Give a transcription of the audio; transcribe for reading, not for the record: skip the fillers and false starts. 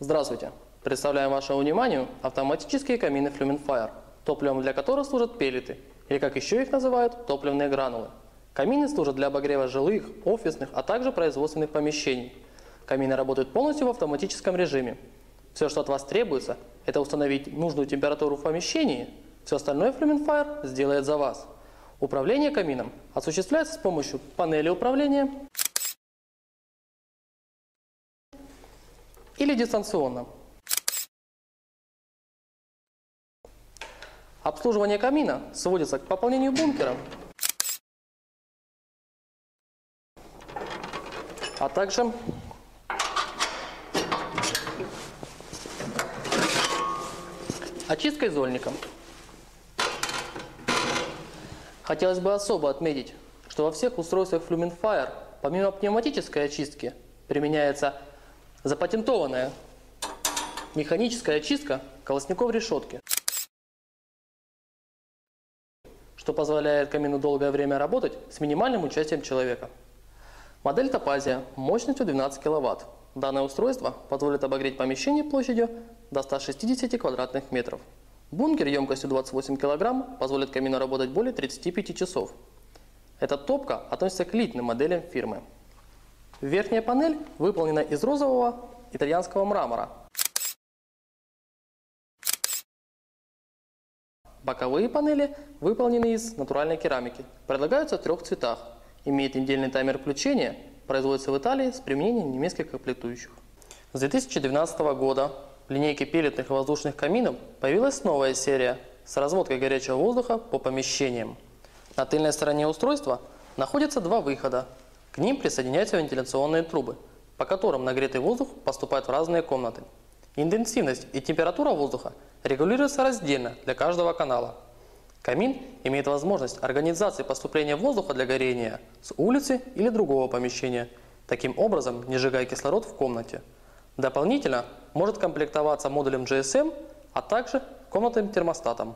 Здравствуйте! Представляем вашему вниманию автоматические камины FlumentFire, топливом для которых служат пеллеты, или как еще их называют, топливные гранулы. Камины служат для обогрева жилых, офисных, а также производственных помещений. Камины работают полностью в автоматическом режиме. Все, что от вас требуется, это установить нужную температуру в помещении, все остальное FlumentFire сделает за вас. Управление камином осуществляется с помощью панели управления или дистанционно. Обслуживание камина сводится к пополнению бункера, а также очисткой зольника. Хотелось бы особо отметить, что во всех устройствах FlumentFire помимо пневматической очистки применяется запатентованная механическая очистка колосников решетки, что позволяет камину долгое время работать с минимальным участием человека. Модель Topazia мощностью 12 кВт. Данное устройство позволит обогреть помещение площадью до 160 квадратных метров. Бункер емкостью 28 кг позволит камину работать более 35 часов. Эта топка относится к элитным моделям фирмы. Верхняя панель выполнена из розового итальянского мрамора. Боковые панели выполнены из натуральной керамики. Предлагаются в 3 цветах. Имеет недельный таймер включения. Производится в Италии с применением немецких комплектующих. С 2012 года в линейке пеллетных и воздушных каминов появилась новая серия с разводкой горячего воздуха по помещениям. На тыльной стороне устройства находятся 2 выхода. К ним присоединяются вентиляционные трубы, по которым нагретый воздух поступает в разные комнаты. Интенсивность и температура воздуха регулируются раздельно для каждого канала. Камин имеет возможность организации поступления воздуха для горения с улицы или другого помещения, таким образом не сжигая кислород в комнате. Дополнительно может комплектоваться модулем GSM, а также комнатным термостатом.